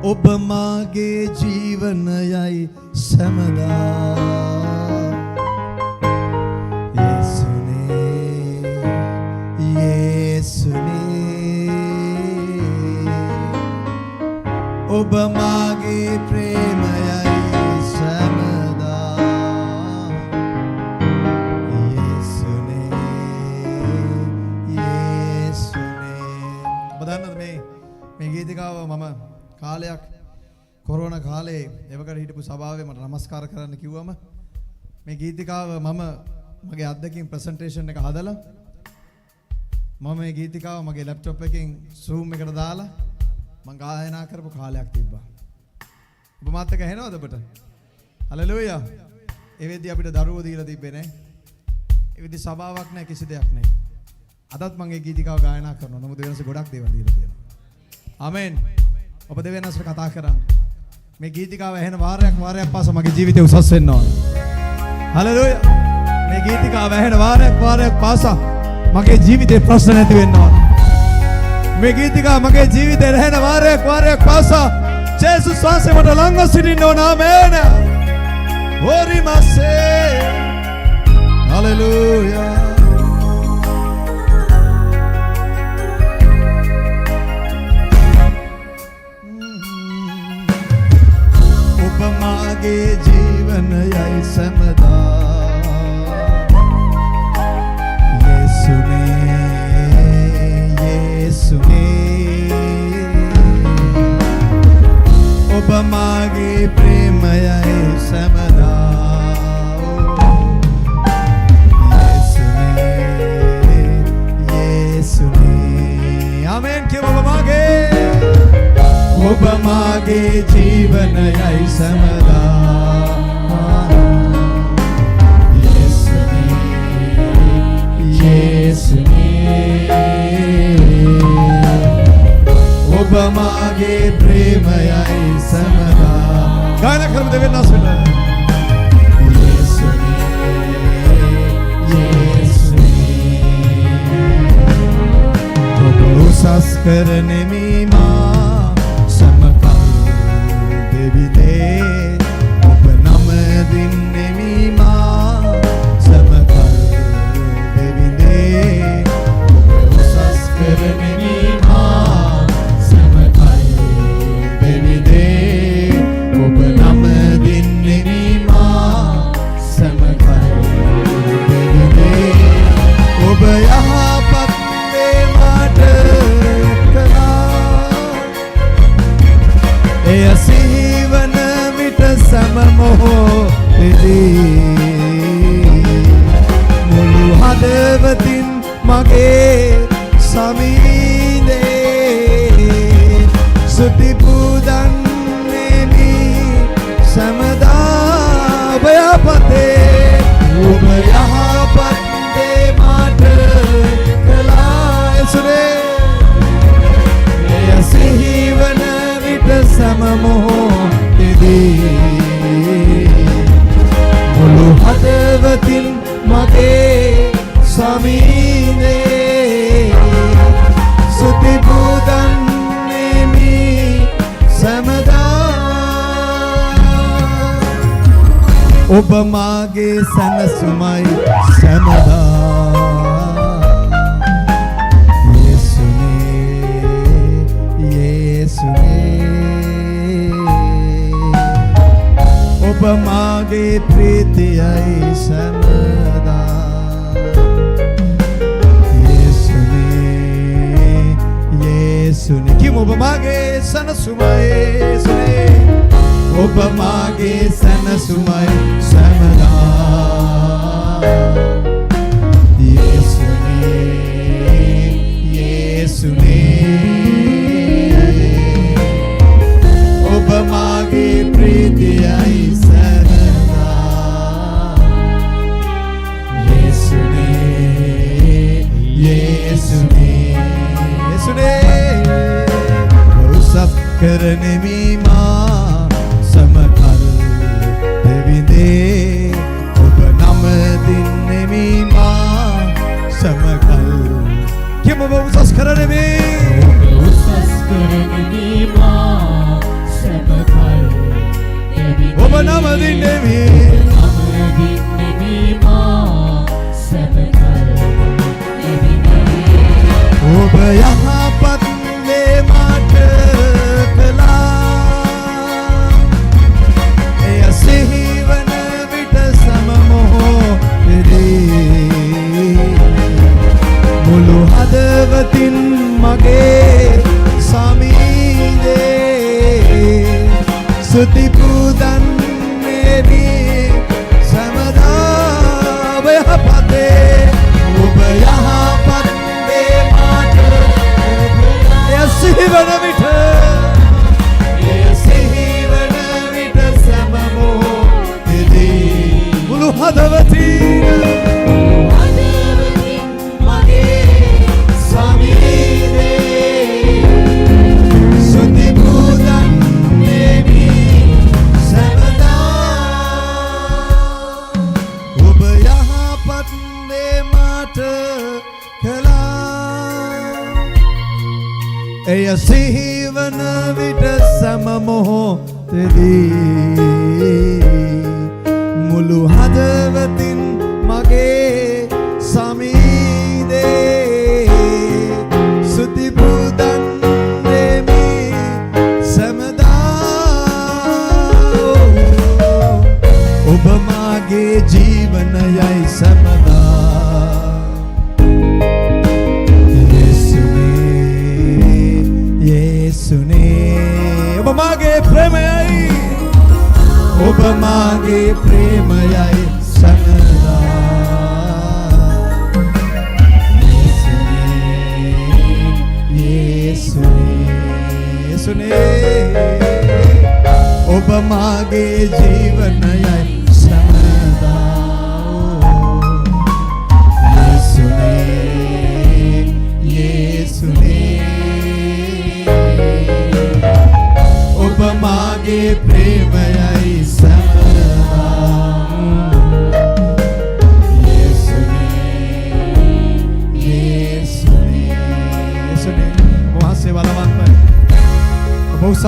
ඔබ මාගේ ජීවනයයි සැමදා යේසුනේ යේසුනේ ඔබ මාගේ ප්‍රේමයයි සැමදා යේසුනේ යේසුනේ ඔබ දන්නවද මේ ගීතිකාව මම කාලයක් කොරෝනා කාලේ එවකට හිටපු සභාවේ මට නමස්කාර කරන්න කිව්වම මේ ගීතිකාව මම මගේ අත්දැකීම් ප්‍රසන්ටේෂන් එක හදලා මම මේ ගීතිකාව මගේ ලැප්ටොප් එකකින් Zoom එකට දාලා මම ගායනා කරපු කාලයක් තිබ්බා. ඔබ මාත් එක්ක ඇහෙනවද ඔබට? හලෙලූයා. ඒ වෙද්දී අපිට දරුවෝ දීලා තිබ්බේ නෑ. ඒ වෙද්දී සභාවක් නෑ කිසි දෙයක් නෑ. අදත් මම මේ ගීතිකාව ගායනා කරනවා. නමුත් වෙනස ගොඩක් දේවල් දීලා තියෙනවා. ආමෙන්. ඔබ දෙවියන්වහන්සේට කතා කරන්න. මේ ගීතිකාව ඇහෙන වාරයක් පාසා මගේ ජීවිතේ උසස් වෙන්න ඕන. හලෙලූයා. මේ ගීතිකාව ඇහෙන වාරයක් පාසා මගේ ජීවිතේ ප්‍රශ්න නැති වෙන්න ඕන. මේ ගීතිකාව මගේ ජීවිතේ ඇහෙන වාරයක් පාසා ජේසුස් වහන්සේ මට ළඟ සිටින්න ඕන. ආමේන. හොරි මාසේ. හලෙලූයා. ඔබ මාගේ ජීවනයයි සැමදා යේසුනේ යේසුනේ ඔබ මාගේ ප්‍රේමයයි සැමදා යේසුනේ යේසුනේ ආමෙන්. කියව ඔබ මාගේ ජීවනයයි සැමදා යේසුනේ යේසුනේ ඔබ මාගේ ප්‍රේමයයි සැමදා. ගායනා කරමු දෙවියන්වහන්සේට. යේසුනේ යේසුනේ ඔබ උසස් කරනෙමි මා සමකල් දෙවිදේ ඔබ නම දින්නෙමි මා සමකල් දෙවිදේ ඔබ උසස් කරනෙමි මා සමකල් දෙවිදේ ඔබ නම දින්නෙමි මා සමකල් දෙවිදේ ඔබ යහපත් වේ මට එය සිහිවන විට සම මොහොතේදී මුළු හදවතින් මගේ සමීදේ සුති පුදන්නෙමි සමදා ඔබ යහපතේ ඔබ යහපත් දේ මට කළා යේසුනේ එය සිහිවන සම මොහොතේදී මුළු හදවතින් මගේ සමීදේ සුති පුදන්නෙමි සමදා ඔබ මාගේ සැනසුමයි සමදා ඔබ මාගේ ප්‍රීතියයි සැමදා යේසුනේ යේසුනේ. කිමු ඔබ මාගේ සැනසුමයි යේසුනේ ඔබ මාගේ සැනසුමයි සැමදා යේසුනේ යේසුනේ ඔබ මාගේ ප්‍රීතියයි කරනෙමි මා සමකල් දෙවිදේ ඔබ නම දින්නෙමි මා සමකල්. කිම ඔබ උසස් කරනෙමි උසස් කරනෙමි මා නමදින්නෙමි ඔබ යහපත් දේ මට කළා එය සිහිවන විට සම මොහොතේ මුළු හදවතින් මගේ සමීදේ සුති පුදන්නේමි සමදා යහපතේ ඔබ යහපත් දේ මට එය සිහිවන විට සම මොහොතේ මුළු හදවතින් එය සිහිවන විට සම මොහොතේදී මුළු හදවතින් මගේ සමීදේ සුති පුදන් දෙමි සමදා ඔබ මාගේ ජීවනයයි සමදා ඔබ මාගේ ප්‍රේමයයි ඔබ මාගේ ප්‍රේමයයි සමදා යේසුනේ ඔබ මාගේ ජීවනයයි සමදා යේසුනේ ඔබ මාගේ ප්‍රේමය